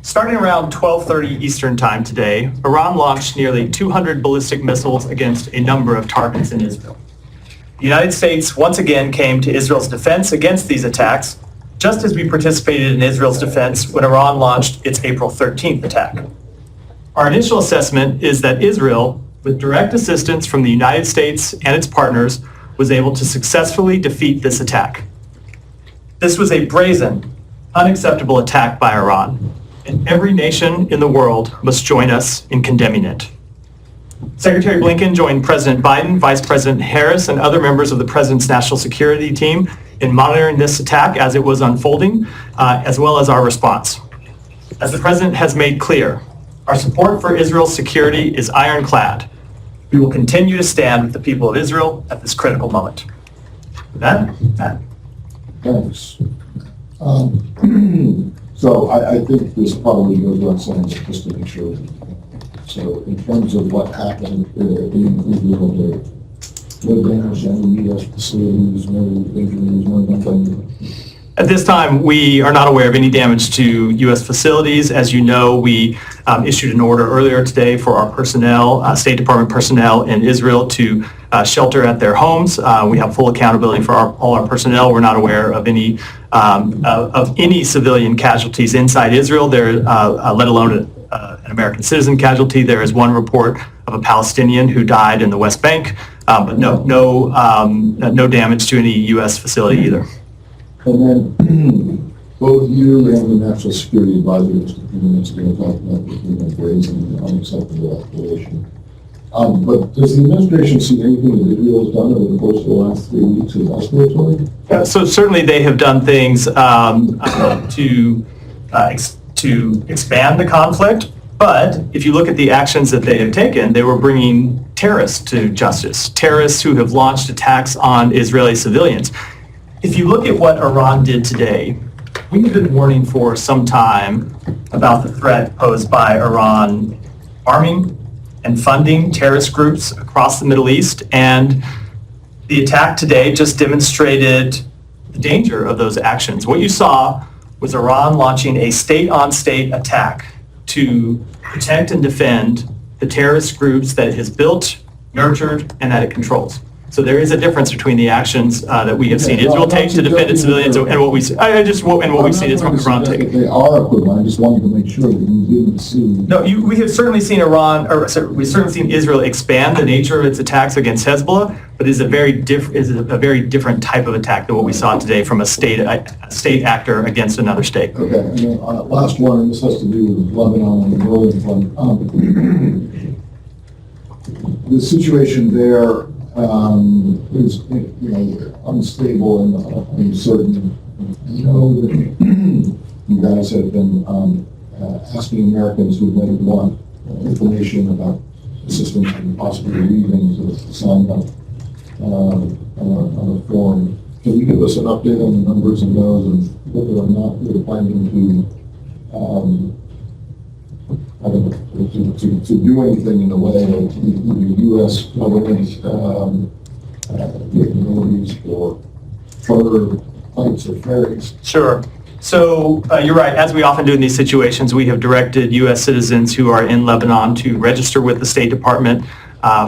Starting around 12:30 Eastern Time today, Iran launched nearly 200 ballistic missiles against a number of targets in Israel. The United States once again came to Israel's defense against these attacks, just as we participated in Israel's defense when Iran launched its April 13th attack. Our initial assessment is that Israel, with direct assistance from the United States and its partners, was able to successfully defeat this attack. This was a brazen, unacceptable attack by Iran, and every nation in the world must join us in condemning it. Secretary Blinken joined President Biden, Vice President Harris, and other members of the President's national security team in monitoring this attack as it was unfolding, as well as our response. As the President has made clear, our support for Israel's security is ironclad. We will continue to stand with the people of Israel at this critical moment. With that, Matt. Thanks. So I think this probably goes without saying, just to make sure. So in terms of what happened in Israel, no damage to any U.S. facilities, no injuries, no nothing. At this time, we are not aware of any damage to U.S. facilities. As you know, we issued an order earlier today for our personnel, State Department personnel in Israel to shelter at their homes. We have full accountability for all our personnel. We're not aware of any civilian casualties inside Israel, let alone an American citizen casualty. There is one report of a Palestinian who died in the West Bank, but no damage to any U.S. facility either. And then both you and the National Security Advisor just a few minutes ago talked about the brazen and unacceptable escalation. But does the administration see anything that Israel has done over the course of the last 3 weeks as escalatory? So certainly they have done things to expand the conflict. But if you look at the actions that they have taken, they were bringing terrorists to justice, terrorists who have launched attacks on Israeli civilians. If you look at what Iran did today, we've been warning for some time about the threat posed by Iran arming and funding terrorist groups across the Middle East, and the attack today just demonstrated the danger of those actions. What you saw was Iran launching a state-on-state attack to protect and defend the terrorist groups that it has built, nurtured, and that it controls. So there is a difference between the actions that we have seen Israel take to defend its civilians and what we see. What we've seen is Iran take. They are equivalent. I just wanted to make sure that you didn't see. No, we have certainly seen we've certainly seen Israel expand the nature of its attacks against Hezbollah, but it is a very different type of attack than what we saw today from a state actor against another state. Okay, and then last one, and this has to do with Lebanon and the Northern Front. The situation there is unstable and uncertain. I know that you guys have been asking Americans who may want information about assistance and possibly leaving to sign up on a form. Can you give us an update on the numbers and those and whether or not we're planning to do anything in the way of either U.S. government capabilities or further flights or ferries? Sure. So you're right. As we often do in these situations, we have directed U.S. citizens who are in Lebanon to register with the State Department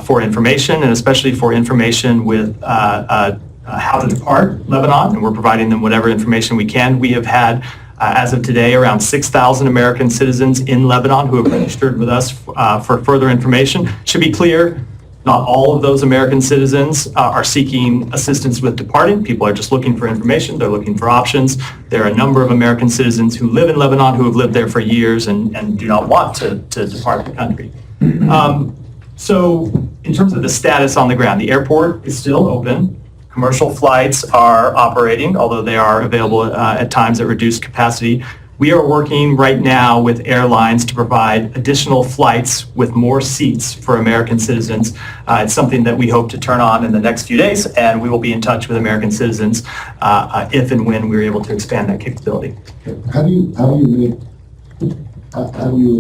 for information, and especially for information with how to depart Lebanon, and we're providing them whatever information we can. We have had, as of today, around 6,000 American citizens in Lebanon who have registered with us for further information. Should be clear, not all of those American citizens are seeking assistance with departing. People are just looking for information. They're looking for options. There are a number of American citizens who live in Lebanon who have lived there for years and do not want to depart the country. So in terms of the status on the ground, the airport is still open. Commercial flights are operating, although they are available at times at reduced capacity. We are working right now with airlines to provide additional flights with more seats for American citizens. It's something that we hope to turn on in the next few days, and we will be in touch with American citizens if and when we're able to expand that capability. How do you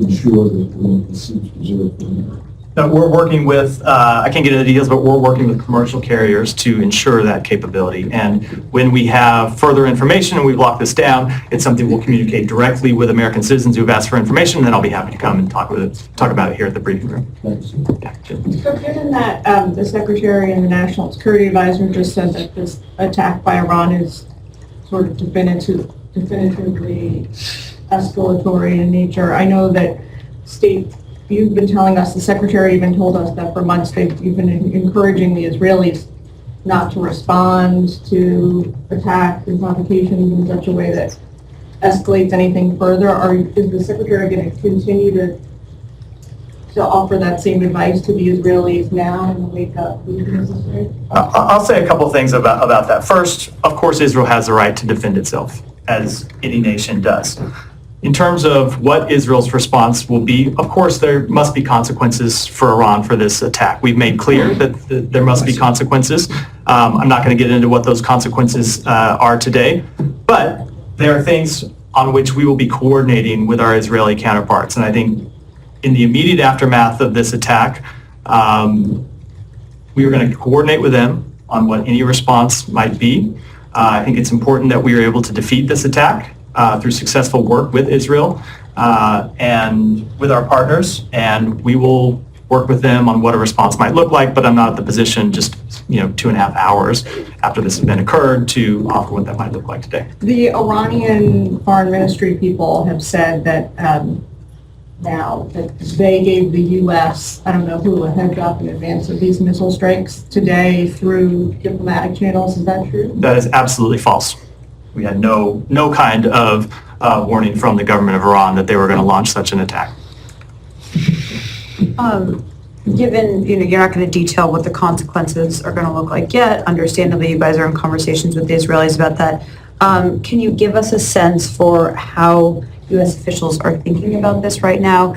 ensure that the seats preserved for Americans? We're working with, I can't get into the details, but we're working with commercial carriers to ensure that capability. And when we have further information and we've locked this down, it's something we'll communicate directly with American citizens who've asked for information, and then I'll be happy to come and talk about it here at the briefing room. Thanks. Yeah, Jim. So given that the Secretary and the National Security Advisor just said that this attack by Iran is sort of definitively escalatory in nature, I know that you've been telling us, the Secretary even told us that for months you've been encouraging the Israelis not to respond to attacks and provocations in such a way that escalates anything further. Is the Secretary going to continue to offer that same advice to the Israelis now in the wake of these necessary? I'll say a couple of things about that. First, of course, Israel has the right to defend itself, as any nation does. In terms of what Israel's response will be, of course, there must be consequences for Iran for this attack. We've made clear that there must be consequences. I'm not going to get into what those consequences are today, but there are things on which we will be coordinating with our Israeli counterparts. And I think in the immediate aftermath of this attack, we are going to coordinate with them on what any response might be. I think it's important that we are able to defeat this attack through successful work with Israel and with our partners, and we will work with them on what a response might look like, but I'm not in the position just 2.5 hours after this event occurred to offer what that might look like today. The Iranian Foreign Ministry people have said that now that they gave the U.S., I don't know who, a heads up in advance of these missile strikes today through diplomatic channels. Is that true? That is absolutely false. We had no kind of warning from the government of Iran that they were going to launch such an attack. Given, you're not going to detail what the consequences are going to look like yet, understandably, you guys are in conversations with the Israelis about that. Can you give us a sense for how U.S. officials are thinking about this right now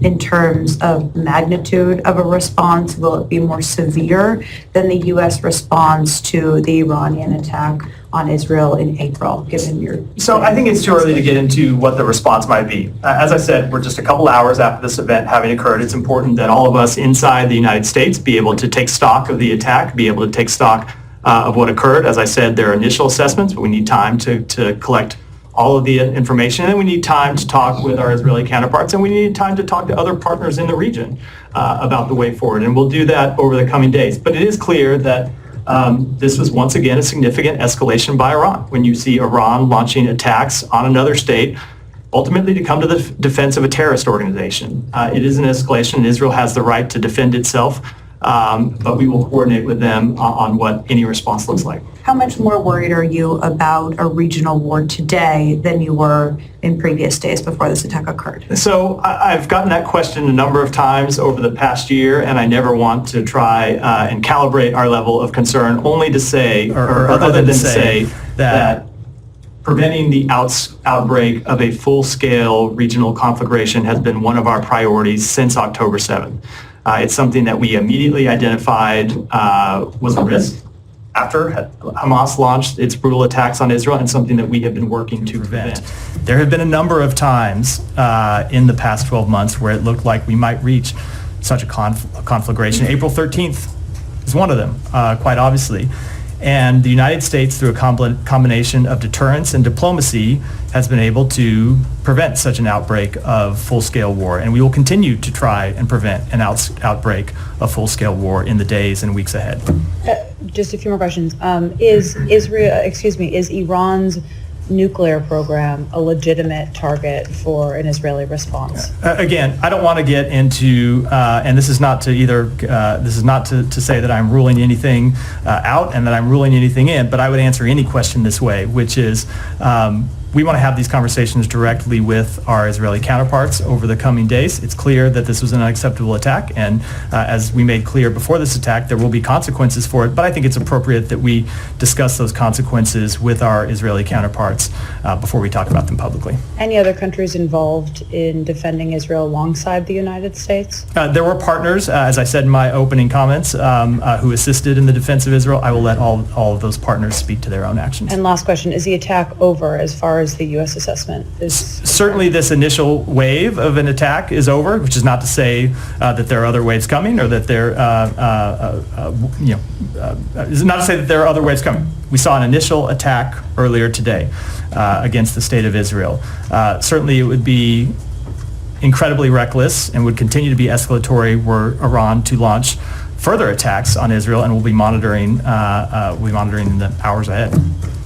in terms of magnitude of a response? Will it be more severe than the U.S. response to the Iranian attack on Israel in April, given your... So I think it's too early to get into what the response might be. As I said, we're just a couple hours after this event having occurred. It's important that all of us inside the United States be able to take stock of the attack, be able to take stock of what occurred. As I said, there are initial assessments, but we need time to collect all of the information, and we need time to talk with our Israeli counterparts, and we need time to talk to other partners in the region about the way forward, and we'll do that over the coming days. But it is clear that this was once again a significant escalation by Iran. When you see Iran launching attacks on another state, ultimately to come to the defense of a terrorist organization. It is an escalation, and Israel has the right to defend itself, but we will coordinate with them on what any response looks like. How much more worried are you about a regional war today than you were in previous days before this attack occurred? So I've gotten that question a number of times over the past year, and I never want to try and calibrate our level of concern, only to say, or other than to say that preventing the outbreak of a full-scale regional conflagration has been one of our priorities since October 7th. It's something that we immediately identified was a risk after Hamas launched its brutal attacks on Israel, and something that we have been working to prevent. There have been a number of times in the past 12 months where it looked like we might reach such a conflagration. April 13th is one of them, quite obviously. And the United States, through a combination of deterrence and diplomacy, has been able to prevent such an outbreak of full-scale war. And we will continue to try and prevent an outbreak of full-scale war in the days and weeks ahead. Just a few more questions. Is Iran's nuclear program a legitimate target for an Israeli response? Again, I don't want to get into, and this is not to to say that I'm ruling anything out and that I'm ruling anything in, but I would answer any question this way, which is, we want to have these conversations directly with our Israeli counterparts over the coming days. It's clear that this was an unacceptable attack, and as we made clear before this attack, there will be consequences for it, but I think it's appropriate that we discuss those consequences with our Israeli counterparts before we talk about them publicly. Any other countries involved in defending Israel alongside the United States? There were partners, as I said in my opening comments, who assisted in the defense of Israel. I will let all of those partners speak to their own actions. And last question, is the attack over as far far as the U.S. assessment is? Certainly, this initial wave of an attack is over, which is not to say that there are other waves coming, or that there, is not to say that there are other waves coming. We saw an initial attack earlier today against the state of Israel. Certainly, it would be incredibly reckless and would continue to be escalatory were Iran to launch further attacks on Israel, and we'll be monitoring in the hours ahead.